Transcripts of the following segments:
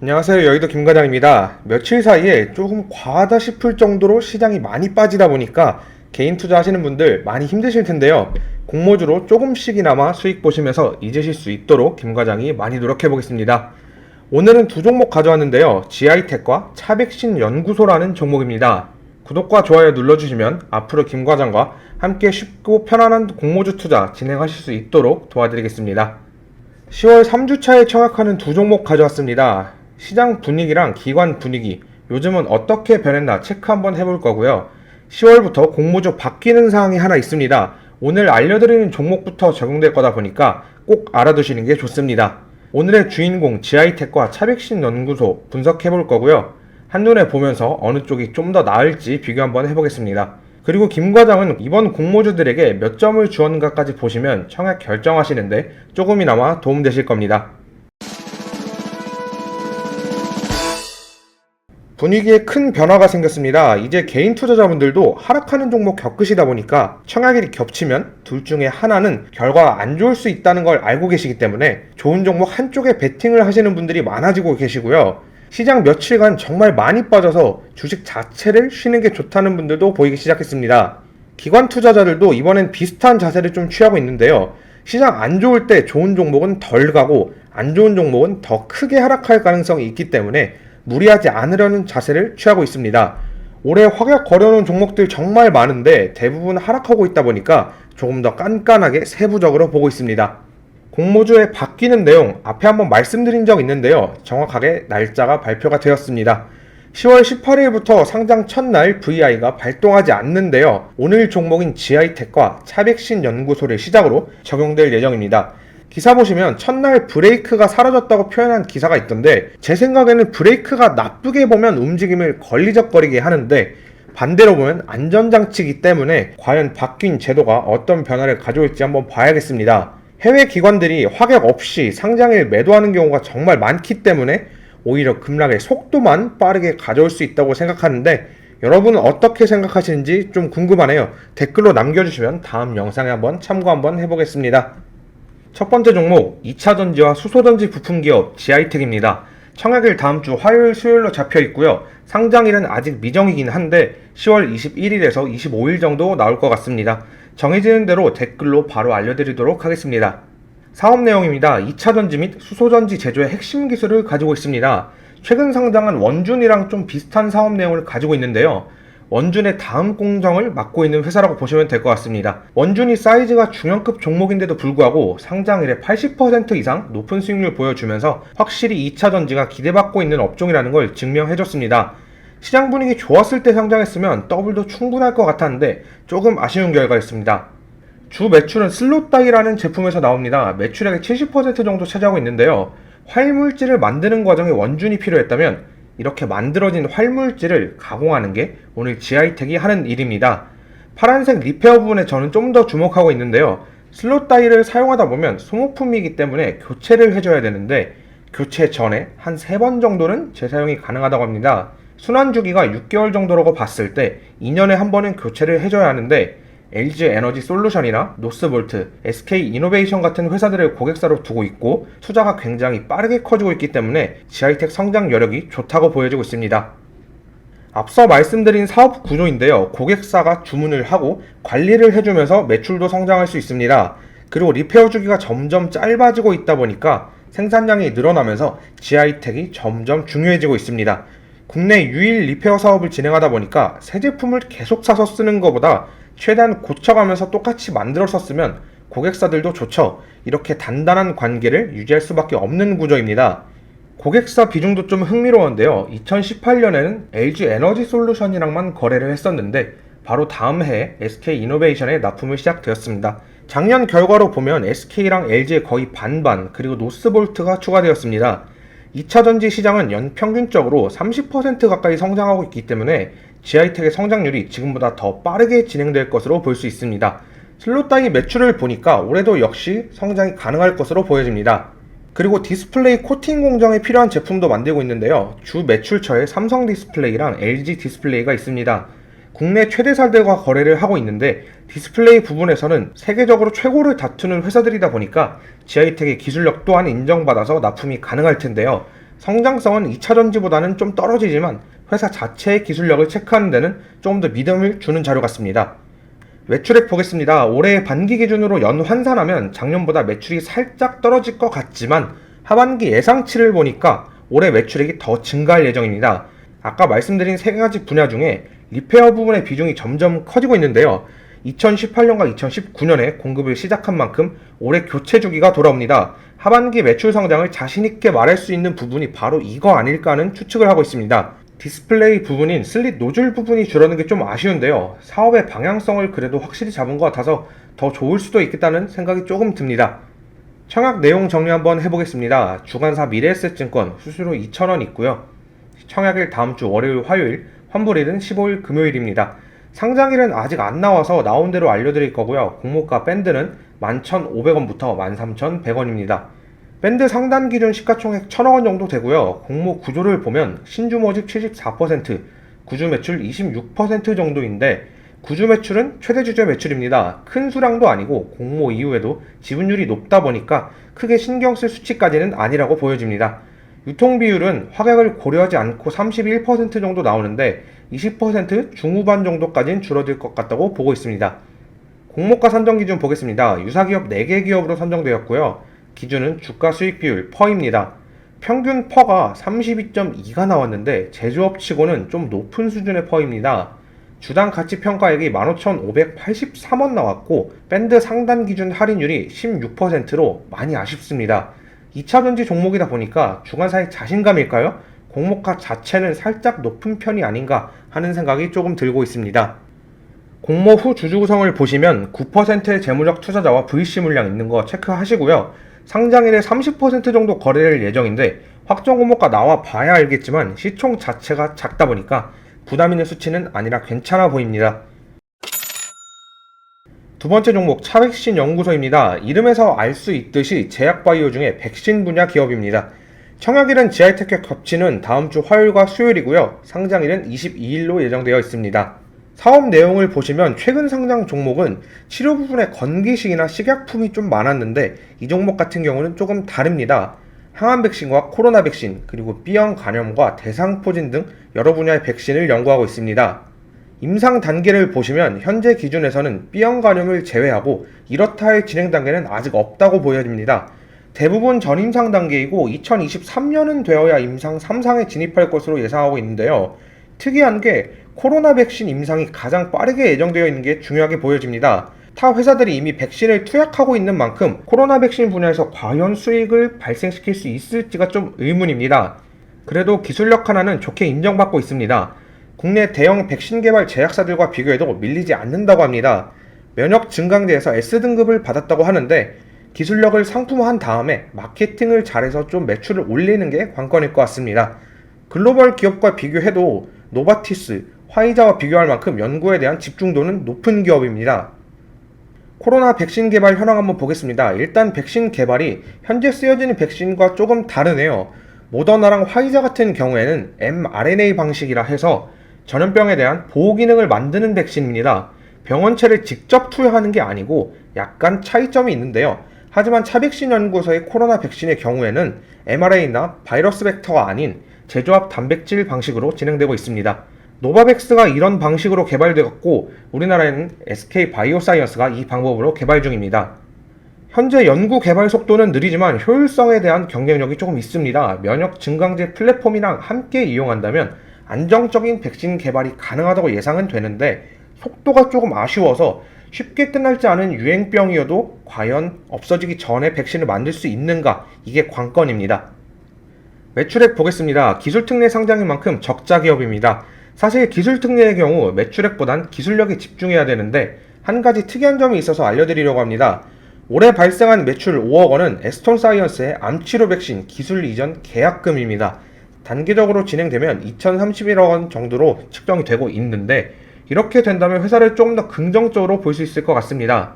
안녕하세요. 여의도 김과장입니다. 며칠 사이에 조금 과하다 싶을 정도로 시장이 많이 빠지다 보니까 개인 투자하시는 분들 많이 힘드실 텐데요. 공모주로 조금씩이나마 수익 보시면서 잊으실 수 있도록 김과장이 많이 노력해 보겠습니다. 오늘은 두 종목 가져왔는데요. GI텍과 차백신 연구소라는 종목입니다. 구독과 좋아요 눌러주시면 앞으로 김과장과 함께 쉽고 편안한 공모주 투자 진행하실 수 있도록 도와드리겠습니다. 10월 3주차에 청약하는 두 종목 가져왔습니다. 시장 분위기랑 기관 분위기, 요즘은 어떻게 변했나 체크 한번 해볼 거고요. 10월부터 공모주 바뀌는 사항이 하나 있습니다. 오늘 알려드리는 종목부터 적용될 거다 보니까 꼭 알아두시는 게 좋습니다. 오늘의 주인공 GI텍과 차백신 연구소 분석해 볼 거고요. 한눈에 보면서 어느 쪽이 좀 더 나을지 비교 한번 해보겠습니다. 그리고 김 과장은 이번 공모주들에게 몇 점을 주었는가까지 보시면 청약 결정하시는데 조금이나마 도움되실 겁니다. 분위기에 큰 변화가 생겼습니다. 이제 개인 투자자분들도 하락하는 종목 겪으시다 보니까 청약일이 겹치면 둘 중에 하나는 결과가 안 좋을 수 있다는 걸 알고 계시기 때문에 좋은 종목 한쪽에 베팅을 하시는 분들이 많아지고 계시고요. 시장 며칠간 정말 많이 빠져서 주식 자체를 쉬는 게 좋다는 분들도 보이기 시작했습니다. 기관 투자자들도 이번엔 비슷한 자세를 좀 취하고 있는데요. 시장 안 좋을 때 좋은 종목은 덜 가고 안 좋은 종목은 더 크게 하락할 가능성이 있기 때문에 무리하지 않으려는 자세를 취하고 있습니다. 올해 확약 거려놓은 종목들 정말 많은데 대부분 하락하고 있다 보니까 조금 더 깐깐하게 세부적으로 보고 있습니다. 공모주에 바뀌는 내용 앞에 한번 말씀드린 적 있는데요. 정확하게 날짜가 발표가 되었습니다. 10월 18일부터 상장 첫날 VI가 발동하지 않는데요. 오늘 종목인 GI텍과 차백신 연구소를 시작으로 적용될 예정입니다. 기사 보시면 첫날 브레이크가 사라졌다고 표현한 기사가 있던데 제 생각에는 브레이크가 나쁘게 보면 움직임을 걸리적거리게 하는데 반대로 보면 안전장치이기 때문에 과연 바뀐 제도가 어떤 변화를 가져올지 한번 봐야겠습니다. 해외 기관들이 확약 없이 상장을 매도하는 경우가 정말 많기 때문에 오히려 급락의 속도만 빠르게 가져올 수 있다고 생각하는데 여러분은 어떻게 생각하시는지 좀 궁금하네요. 댓글로 남겨주시면 다음 영상에 한번 참고 한번 해보겠습니다. 첫 번째 종목 2차전지와 수소전지 부품기업 GI텍입니다. 청약일 다음주 화요일 수요일로 잡혀있고요. 상장일은 아직 미정이긴 한데 10월 21일에서 25일 정도 나올 것 같습니다. 정해지는 대로 댓글로 바로 알려드리도록 하겠습니다. 사업 내용입니다. 2차전지 및 수소전지 제조의 핵심 기술을 가지고 있습니다. 최근 상장한 원준이랑 좀 비슷한 사업 내용을 가지고 있는데요. 원준의 다음 공정을 맡고 있는 회사라고 보시면 될 것 같습니다. 원준이 사이즈가 중형급 종목인데도 불구하고 상장일에 80% 이상 높은 수익률 보여주면서 확실히 2차전지가 기대받고 있는 업종이라는 걸 증명해줬습니다. 시장 분위기 좋았을 때 상장했으면 더블도 충분할 것 같았는데 조금 아쉬운 결과였습니다. 주 매출은 슬롯다이라는 제품에서 나옵니다. 매출액의 70% 정도 차지하고 있는데요. 활물질을 만드는 과정에 원준이 필요했다면 이렇게 만들어진 활물질을 가공하는 게 오늘 GI텍이 하는 일입니다. 파란색 리페어 부분에 저는 좀 더 주목하고 있는데요. 슬롯 다이를 사용하다 보면 소모품이기 때문에 교체를 해줘야 되는데 교체 전에 한 3번 정도는 재사용이 가능하다고 합니다. 순환주기가 6개월 정도라고 봤을 때 2년에 한 번은 교체를 해줘야 하는데 LG 에너지 솔루션이나 노스볼트, SK 이노베이션 같은 회사들을 고객사로 두고 있고 투자가 굉장히 빠르게 커지고 있기 때문에 GI텍 성장 여력이 좋다고 보여지고 있습니다. 앞서 말씀드린 사업 구조인데요. 고객사가 주문을 하고 관리를 해주면서 매출도 성장할 수 있습니다. 그리고 리페어 주기가 점점 짧아지고 있다 보니까 생산량이 늘어나면서 GI텍이 점점 중요해지고 있습니다. 국내 유일 리페어 사업을 진행하다 보니까 새 제품을 계속 사서 쓰는 것보다 최대한 고쳐가면서 똑같이 만들어서 쓰면 고객사들도 좋죠. 이렇게 단단한 관계를 유지할 수밖에 없는 구조입니다. 고객사 비중도 좀 흥미로운데요. 2018년에는 LG 에너지 솔루션이랑만 거래를 했었는데 바로 다음 해에 SK 이노베이션에 납품이 시작되었습니다. 작년 결과로 보면 SK랑 LG의 거의 반반, 그리고 노스볼트가 추가되었습니다. 2차전지 시장은 연평균적으로 30% 가까이 성장하고 있기 때문에 GI텍의 성장률이 지금보다 더 빠르게 진행될 것으로 볼 수 있습니다. 슬롯 다이 매출을 보니까 올해도 역시 성장이 가능할 것으로 보여집니다. 그리고 디스플레이 코팅 공정에 필요한 제품도 만들고 있는데요. 주 매출처에 삼성 디스플레이랑 LG 디스플레이가 있습니다. 국내 최대사들과 거래를 하고 있는데 디스플레이 부분에서는 세계적으로 최고를 다투는 회사들이다 보니까 GI텍의 기술력 또한 인정받아서 납품이 가능할 텐데요. 성장성은 2차전지보다는 좀 떨어지지만 회사 자체의 기술력을 체크하는 데는 조금 더 믿음을 주는 자료 같습니다. 매출액 보겠습니다. 올해 반기 기준으로 연 환산하면 작년보다 매출이 살짝 떨어질 것 같지만 하반기 예상치를 보니까 올해 매출액이 더 증가할 예정입니다. 아까 말씀드린 세 가지 분야 중에 리페어 부분의 비중이 점점 커지고 있는데요. 2018년과 2019년에 공급을 시작한 만큼 올해 교체 주기가 돌아옵니다. 하반기 매출 성장을 자신있게 말할 수 있는 부분이 바로 이거 아닐까 하는 추측을 하고 있습니다. 디스플레이 부분인 슬릿 노즐 부분이 줄어든 게 좀 아쉬운데요. 사업의 방향성을 그래도 확실히 잡은 것 같아서 더 좋을 수도 있겠다는 생각이 조금 듭니다. 청약 내용 정리 한번 해보겠습니다. 주간사 미래에셋증권 수수료 2,000원 있고요. 청약일 다음주 월요일 화요일, 환불일은 15일 금요일입니다. 상장일은 아직 안 나와서 나온 대로 알려드릴 거고요. 공모가 밴드는 11,500원부터 13,100원입니다. 밴드 상단 기준 시가총액 1,000억원 정도 되고요. 공모 구조를 보면 신주 모집 74%, 구주 매출 26% 정도인데 구주 매출은 최대 주제 매출입니다. 큰 수량도 아니고 공모 이후에도 지분율이 높다 보니까 크게 신경 쓸 수치까지는 아니라고 보여집니다. 유통 비율은 확약을 고려하지 않고 31% 정도 나오는데 20% 중후반 정도까지는 줄어들 것 같다고 보고 있습니다. 공모가 선정 기준 보겠습니다. 유사기업 4개 기업으로 선정되었고요. 기준은 주가 수익 비율 퍼입니다. 평균 퍼가 32.2가 나왔는데 제조업 치고는 좀 높은 수준의 퍼입니다. 주당 가치 평가액이 15,583원 나왔고 밴드 상단 기준 할인율이 16%로 많이 아쉽습니다. 2차전지 종목이다 보니까 주간사의 자신감일까요? 공모가 자체는 살짝 높은 편이 아닌가 하는 생각이 조금 들고 있습니다. 공모 후 주주 구성을 보시면 9%의 재무적 투자자와 VC 물량 있는 거 체크하시고요. 상장일에 30% 정도 거래될 예정인데 확정 공모가 나와 봐야 알겠지만 시총 자체가 작다 보니까 부담 있는 수치는 아니라 괜찮아 보입니다. 두 번째 종목 차백신 연구소입니다. 이름에서 알 수 있듯이 제약바이오 중에 백신 분야 기업입니다. 청약일은 GI테크와 겹치는 다음 주 화요일과 수요일이고요. 상장일은 22일로 예정되어 있습니다. 사업 내용을 보시면 최근 상장 종목은 치료 부분에 건기식이나 식약품이 좀 많았는데 이 종목 같은 경우는 조금 다릅니다. 항암 백신과 코로나 백신, 그리고 B형 간염과 대상포진 등 여러 분야의 백신을 연구하고 있습니다. 임상 단계를 보시면 현재 기준에서는 B형 간염을 제외하고 이렇다 할 진행 단계는 아직 없다고 보여집니다. 대부분 전임상 단계이고 2023년은 되어야 임상 3상에 진입할 것으로 예상하고 있는데요. 특이한 게 코로나 백신 임상이 가장 빠르게 예정되어 있는 게 중요하게 보여집니다. 타 회사들이 이미 백신을 투약하고 있는 만큼 코로나 백신 분야에서 과연 수익을 발생시킬 수 있을지가 좀 의문입니다. 그래도 기술력 하나는 좋게 인정받고 있습니다. 국내 대형 백신 개발 제약사들과 비교해도 밀리지 않는다고 합니다. 면역 증강제에서 S등급을 받았다고 하는데 기술력을 상품화한 다음에 마케팅을 잘해서 좀 매출을 올리는 게 관건일 것 같습니다. 글로벌 기업과 비교해도 노바티스, 화이자와 비교할 만큼 연구에 대한 집중도는 높은 기업입니다. 코로나 백신 개발 현황 한번 보겠습니다. 일단 백신 개발이 현재 쓰여지는 백신과 조금 다르네요. 모더나랑 화이자 같은 경우에는 mRNA 방식이라 해서 전염병에 대한 보호 기능을 만드는 백신입니다. 병원체를 직접 투여하는 게 아니고 약간 차이점이 있는데요. 하지만 차백신 연구소의 코로나 백신의 경우에는 mRNA나 바이러스 벡터가 아닌 제조합 단백질 방식으로 진행되고 있습니다. 노바백스가 이런 방식으로 개발되었고 우리나라에는 SK바이오사이언스가 이 방법으로 개발 중입니다. 현재 연구 개발 속도는 느리지만 효율성에 대한 경쟁력이 조금 있습니다. 면역 증강제 플랫폼이랑 함께 이용한다면 안정적인 백신 개발이 가능하다고 예상은 되는데 속도가 조금 아쉬워서 쉽게 끝날지 않은 유행병이어도 과연 없어지기 전에 백신을 만들 수 있는가, 이게 관건입니다. 매출액 보겠습니다. 기술특례 상장인 만큼 적자 기업입니다. 사실 기술특례의 경우 매출액보단 기술력에 집중해야 되는데 한 가지 특이한 점이 있어서 알려드리려고 합니다. 올해 발생한 매출 5억 원은 에스톤사이언스의 암치료 백신 기술 이전 계약금입니다. 단기적으로 진행되면 2,031억 원 정도로 측정이 되고 있는데 이렇게 된다면 회사를 조금 더 긍정적으로 볼 수 있을 것 같습니다.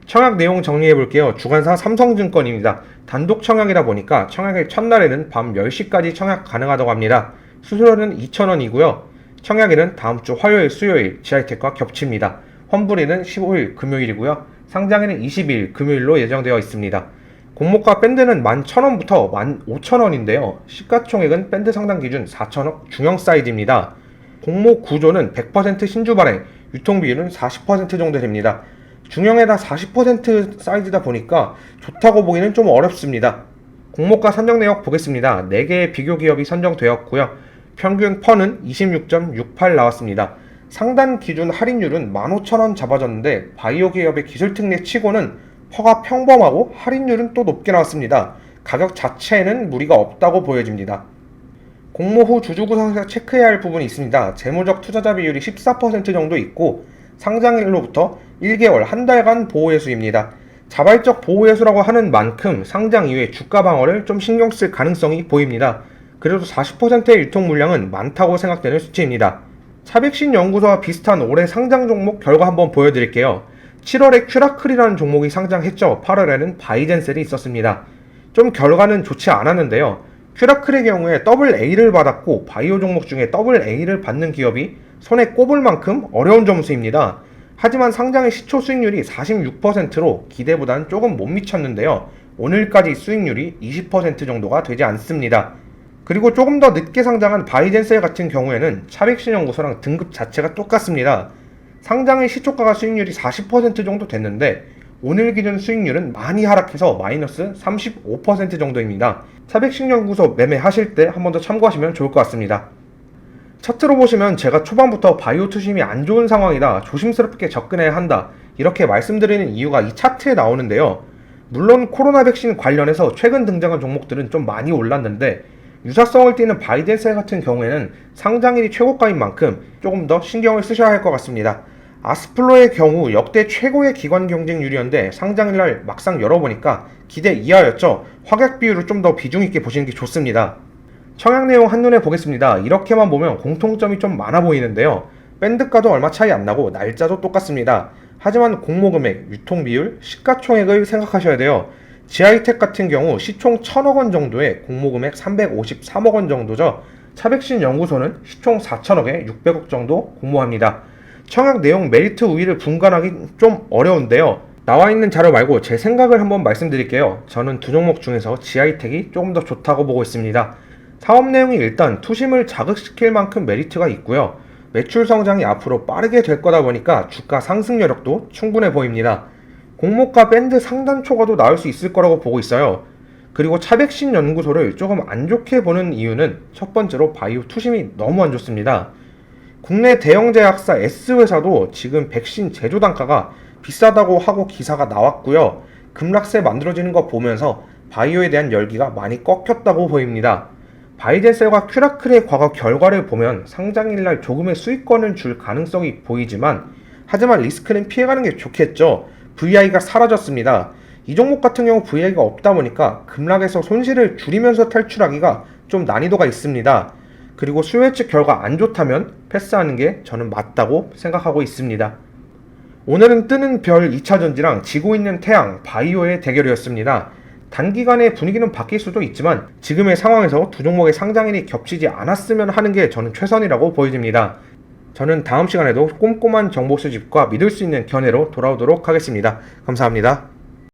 청약 내용 정리해 볼게요. 주간사 삼성증권입니다. 단독 청약이다 보니까 청약일 첫날에는 밤 10시까지 청약 가능하다고 합니다. 수수료는 2,000원이고요. 청약일은 다음 주 화요일, 수요일 GI테크와 겹칩니다. 환불일은 15일 금요일이고요. 상장일은 20일 금요일로 예정되어 있습니다. 공모가 밴드는 11,000원부터 15,000원인데요. 시가총액은 밴드 상단 기준 4천억 중형 사이즈입니다. 공모 구조는 100% 신주 발행, 유통비율은 40% 정도 됩니다. 중형에다 40% 사이즈다 보니까 좋다고 보기는 좀 어렵습니다. 공모가 선정 내역 보겠습니다. 4개의 비교 기업이 선정되었고요. 평균 펀은 26.68 나왔습니다. 상단 기준 할인율은 15,000원 잡아졌는데 바이오 기업의 기술 특례 치고는 퍼가 평범하고 할인율은 또 높게 나왔습니다. 가격 자체에는 무리가 없다고 보여집니다. 공모 후 주주구성에서 체크해야 할 부분이 있습니다. 재무적 투자자 비율이 14% 정도 있고 상장일로부터 1개월, 한 달간 보호예수입니다. 자발적 보호예수라고 하는 만큼 상장 이후에 주가 방어를 좀 신경 쓸 가능성이 보입니다. 그래도 40%의 유통 물량은 많다고 생각되는 수치입니다. 차백신 연구소와 비슷한 올해 상장 종목 결과 한번 보여드릴게요. 7월에 큐라클이라는 종목이 상장했죠. 8월에는 바이젠셀이 있었습니다. 좀 결과는 좋지 않았는데요. 큐라클의 경우에 AA를 받았고 바이오 종목 중에 AA를 받는 기업이 손에 꼽을 만큼 어려운 점수입니다. 하지만 상장의 시초 수익률이 46%로 기대보다는 조금 못 미쳤는데요. 오늘까지 수익률이 20% 정도가 되지 않습니다. 그리고 조금 더 늦게 상장한 바이젠셀 같은 경우에는 차백신 연구소랑 등급 자체가 똑같습니다. 상장의 시초가가 수익률이 40% 정도 됐는데 오늘 기준 수익률은 많이 하락해서 마이너스 35% 정도입니다. 차백신 연구소 매매하실 때 한 번 더 참고하시면 좋을 것 같습니다. 차트로 보시면 제가 초반부터 바이오 투심이 안 좋은 상황이다, 조심스럽게 접근해야 한다 이렇게 말씀드리는 이유가 이 차트에 나오는데요. 물론 코로나 백신 관련해서 최근 등장한 종목들은 좀 많이 올랐는데 유사성을 띠는 바이젠셀 같은 경우에는 상장일이 최고가인 만큼 조금 더 신경을 쓰셔야 할 것 같습니다. 아스플로의 경우 역대 최고의 기관 경쟁률이었는데 상장일날 막상 열어보니까 기대 이하였죠. 확약 비율을 좀 더 비중 있게 보시는 게 좋습니다. 청약 내용 한눈에 보겠습니다. 이렇게만 보면 공통점이 좀 많아 보이는데요. 밴드가도 얼마 차이 안 나고 날짜도 똑같습니다. 하지만 공모 금액, 유통 비율, 시가총액을 생각하셔야 돼요. 지하이텍 같은 경우 시총 1,000억원 정도에 공모 금액 353억원 정도죠. 차백신 연구소는 시총 4,000억에 600억 정도 공모합니다. 청약 내용 메리트 우위를 분간하기 좀 어려운데요. 나와 있는 자료 말고 제 생각을 한번 말씀드릴게요. 저는 두 종목 중에서 지하이텍이 조금 더 좋다고 보고 있습니다. 사업 내용이 일단 투심을 자극시킬 만큼 메리트가 있고요. 매출 성장이 앞으로 빠르게 될 거다 보니까 주가 상승 여력도 충분해 보입니다. 공모가 밴드 상단 초과도 나올 수 있을 거라고 보고 있어요. 그리고 차백신 연구소를 조금 안 좋게 보는 이유는 첫 번째로 바이오 투심이 너무 안 좋습니다. 국내 대형 제약사 S회사도 지금 백신 제조 단가가 비싸다고 하고 기사가 나왔고요. 급락세 만들어지는 거 보면서 바이오에 대한 열기가 많이 꺾였다고 보입니다. 바이젠셀과 큐라클의 과거 결과를 보면 상장일날 조금의 수익권을 줄 가능성이 보이지만 하지만 리스크는 피해가는 게 좋겠죠. VI가 사라졌습니다. 이 종목 같은 경우 VI가 없다 보니까 급락에서 손실을 줄이면서 탈출하기가 좀 난이도가 있습니다. 그리고 수요 예측 결과 안 좋다면 패스하는 게 저는 맞다고 생각하고 있습니다. 오늘은 뜨는 별 2차전지랑 지고 있는 태양, 바이오의 대결이었습니다. 단기간에 분위기는 바뀔 수도 있지만 지금의 상황에서 두 종목의 상장일이 겹치지 않았으면 하는 게 저는 최선이라고 보여집니다. 저는 다음 시간에도 꼼꼼한 정보 수집과 믿을 수 있는 견해로 돌아오도록 하겠습니다. 감사합니다.